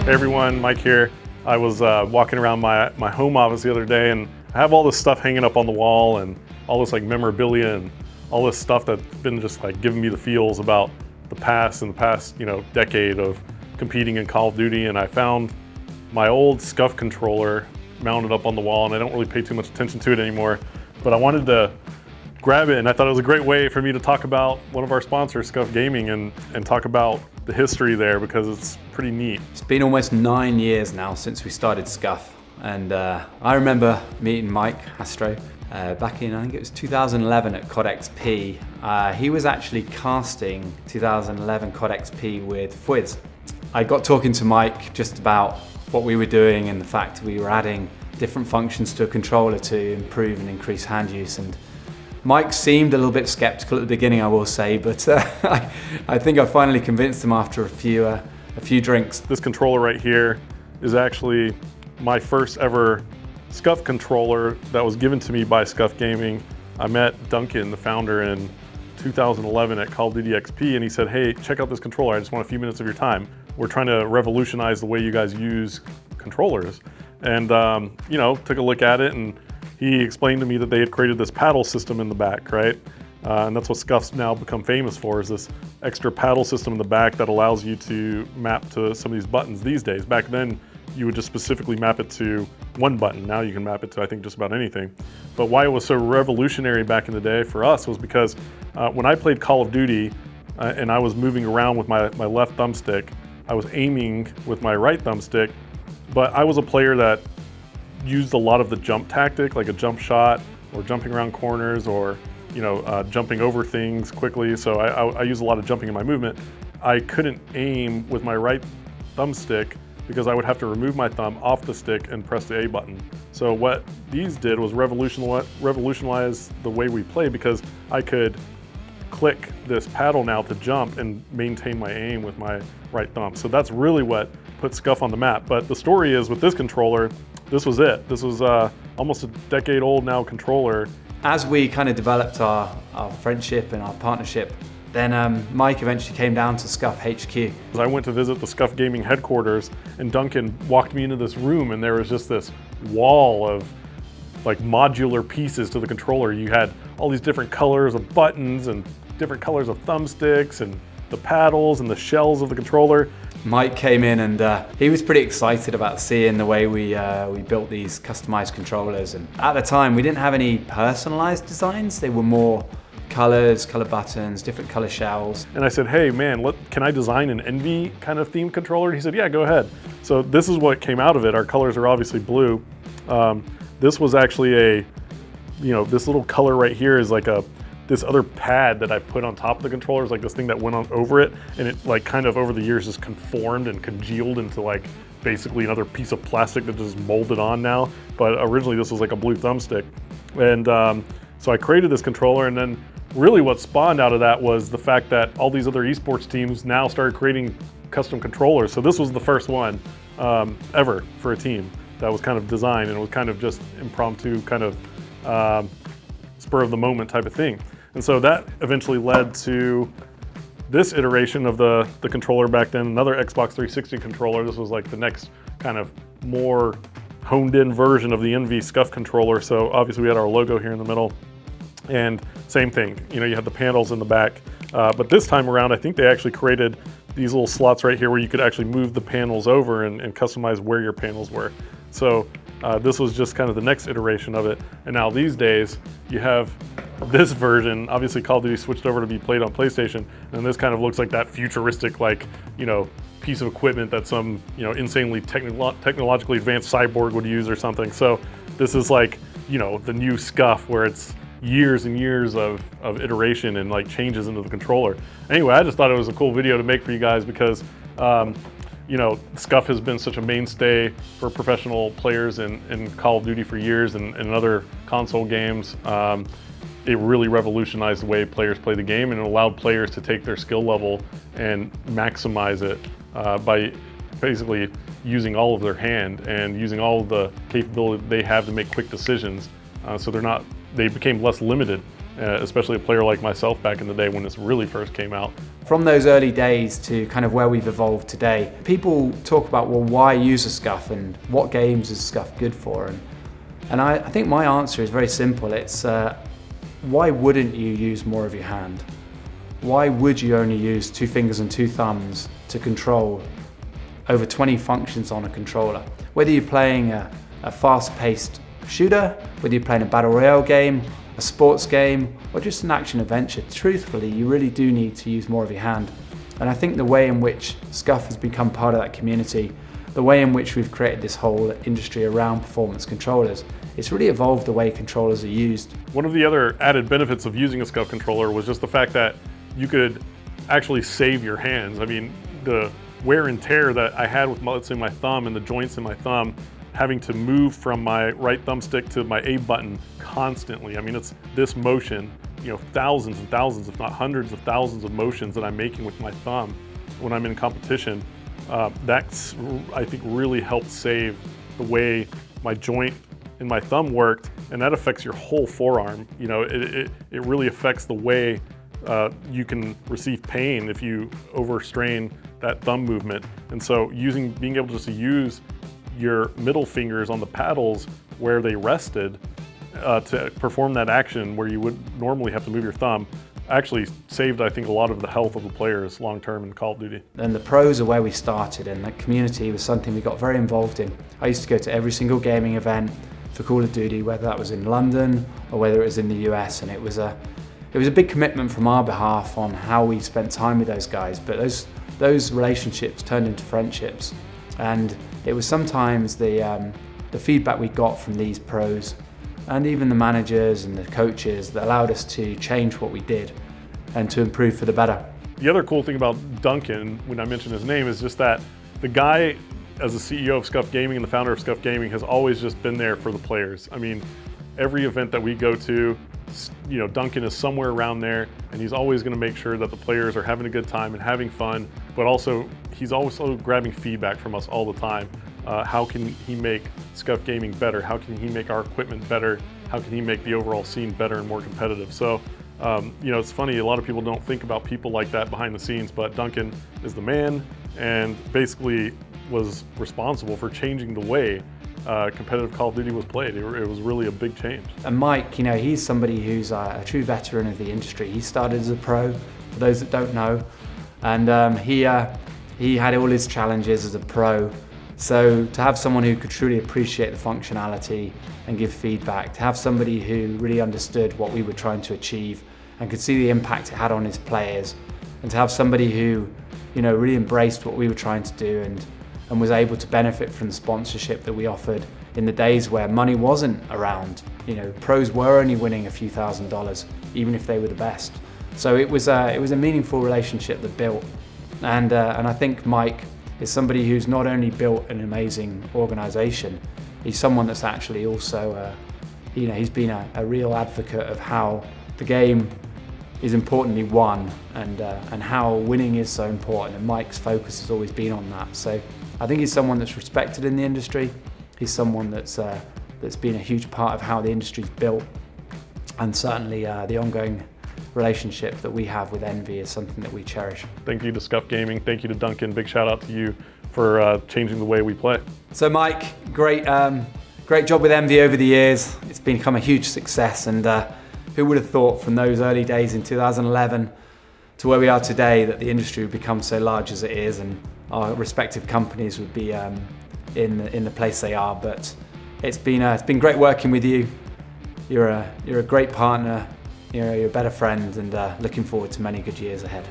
Hey everyone, Mike here. I was walking around my home office the other day, and I have all this stuff hanging up on the wall and all this like memorabilia and all this stuff that's been just like giving me the feels about the past decade of competing in Call of Duty. And I found my old Scuf controller mounted up on the wall, and I don't really pay too much attention to it anymore, but I wanted to grab it, and I thought it was a great way for me to talk about one of our sponsors, Scuf Gaming, and talk about the history there, because it's pretty neat. It's been almost 9 years now since we started Scuf, and I remember meeting Mike Astro back in, I think it was 2011 at COD XP. He was actually casting 2011 COD XP with Fwiz. I got talking to Mike just about what we were doing and the fact we were adding different functions to a controller to improve and increase hand use, and Mike seemed a little bit skeptical at the beginning, I will say, but I think I finally convinced him after a few drinks. This controller right here is actually my first ever Scuf controller that was given to me by Scuf Gaming. I met Duncan, the founder, in 2011 at Call of Duty XP, and he said, hey, check out this controller. I just want a few minutes of your time. We're trying to revolutionize the way you guys use controllers. And took a look at it, and he explained to me that they had created this paddle system in the back, right? And that's what Scuf's now become famous for, is this extra paddle system in the back that allows you to map to some of these buttons these days. Back then, you would just specifically map it to one button. Now you can map it to, I think, just about anything. But why it was so revolutionary back in the day for us was because when I played Call of Duty and I was moving around with my left thumbstick, I was aiming with my right thumbstick, but I was a player that used a lot of the jump tactic, like a jump shot or jumping around corners, or jumping over things quickly. So I use a lot of jumping in my movement. I couldn't aim with my right thumbstick because I would have to remove my thumb off the stick and press the A button. So what these did was revolutionize the way we play, because I could click this paddle now to jump and maintain my aim with my right thumb. So that's really what put Scuf on the map. But the story is, with this controller, this was it. This was almost a decade old now controller. As we kind of developed our friendship and our partnership, then Mike eventually came down to Scuf HQ. I went to visit the Scuf Gaming headquarters, and Duncan walked me into this room, and there was just this wall of like modular pieces to the controller. You had all these different colors of buttons and different colors of thumbsticks and the paddles and the shells of the controller. Mike came in, and he was pretty excited about seeing the way we built these customized controllers. And at the time, we didn't have any personalized designs. They were more colors, color buttons, different color shells. And I said, hey man, can I design an Envy kind of themed controller? He said, yeah, go ahead. So this is what came out of it. Our colors are obviously blue. This was actually this little color right here is like this other pad that I put on top of the controller, is like this thing that went on over it, and it like kind of over the years just conformed and congealed into like basically another piece of plastic that just molded on now. But originally this was like a blue thumbstick. And so I created this controller, and then really what spawned out of that was the fact that all these other esports teams now started creating custom controllers. So this was the first one ever for a team that was kind of designed, and it was kind of just impromptu, kind of spur of the moment type of thing. And so that eventually led to this iteration of the controller back then, another Xbox 360 controller. This was like the next kind of more honed in version of the Envy Scuf controller. So obviously we had our logo here in the middle, and same thing, you had the panels in the back. But this time around, I think they actually created these little slots right here where you could actually move the panels over and customize where your panels were. So this was just kind of the next iteration of it. And now these days, you have this version. Obviously Call of Duty switched over to be played on PlayStation, and this kind of looks like that futuristic, like, piece of equipment that some, insanely technologically advanced cyborg would use or something. So this is like, the new Scuf, where it's years and years of iteration and like changes into the controller. Anyway, I just thought it was a cool video to make for you guys, because Scuf has been such a mainstay for professional players in Call of Duty for years, and other console games. It really revolutionized the way players play the game, and it allowed players to take their skill level and maximize it by basically using all of their hand and using all of the capability they have to make quick decisions. So they became less limited, especially a player like myself back in the day when this really first came out. from those early days to kind of where we've evolved today, people talk about, well, why use a Scuf and what games is Scuf good for? And I think my answer is very simple. It's why wouldn't you use more of your hand? Why would you only use 2 fingers and 2 thumbs to control over 20 functions on a controller? Whether you're playing a fast-paced shooter, whether you're playing a battle royale game, a sports game, or just an action adventure, truthfully, you really do need to use more of your hand. And I think the way in which Scuf has become part of that community, the way in which we've created this whole industry around performance controllers, it's really evolved the way controllers are used. One of the other added benefits of using a Scuf controller was just the fact that you could actually save your hands. I mean, the wear and tear that I had with, let's say, my thumb and the joints in my thumb, having to move from my right thumbstick to my A button constantly. I mean, it's this motion, you know, thousands and thousands, if not hundreds of thousands of motions that I'm making with my thumb when I'm in competition. That's, I think, really helped save the way my joint in my thumb worked, and that affects your whole forearm. You know, it really affects the way you can receive pain if you overstrain that thumb movement. And so being able just to use your middle fingers on the paddles where they rested to perform that action where you would normally have to move your thumb actually saved, I think, a lot of the health of the players long term in Call of Duty. And the pros are where we started, and that community was something we got very involved in. I used to go to every single gaming event for Call of Duty, whether that was in London or whether it was in the US, and it was a big commitment from our behalf on how we spent time with those guys. But those relationships turned into friendships, and it was sometimes the feedback we got from these pros and even the managers and the coaches that allowed us to change what we did and to improve for the better. The other cool thing about Duncan, when I mention his name, is just that the guy, as the CEO of Scuf Gaming and the founder of Scuf Gaming, has always just been there for the players. I mean, every event that we go to, you know, Duncan is somewhere around there, and he's always going to make sure that the players are having a good time and having fun, but also he's also grabbing feedback from us all the time. How can he make Scuf Gaming better? How can he make our equipment better? How can he make the overall scene better and more competitive? So, you know, it's funny, a lot of people don't think about people like that behind the scenes, but Duncan is the man and basically was responsible for changing the way competitive Call of Duty was played. It was really a big change. And Mike, you know, he's somebody who's a true veteran of the industry. He started as a pro, for those that don't know, and he had all his challenges as a pro. So to have someone who could truly appreciate the functionality and give feedback, to have somebody who really understood what we were trying to achieve and could see the impact it had on his players, and to have somebody who, you know, really embraced what we were trying to do and was able to benefit from the sponsorship that we offered in the days where money wasn't around. You know, pros were only winning a few $1,000s, even if they were the best. So it was a meaningful relationship that built, and I think Mike is somebody who's not only built an amazing organisation, he's someone that's actually also, you know, he's been a real advocate of how the game is importantly won, and how winning is so important, and Mike's focus has always been on that. So I think he's someone that's respected in the industry. He's someone that's been a huge part of how the industry's built, and certainly the ongoing relationship that we have with Envy is something that we cherish. Thank you to Scuf Gaming. Thank you to Duncan. Big shout out to you for changing the way we play. So Mike, great job with Envy over the years. It's become a huge success, and who would have thought from those early days in 2011 to where we are today that the industry would become so large as it is, and our respective companies would be in the place they are. But it's been great working with you. You're a great partner. You're a better friend, and looking forward to many good years ahead.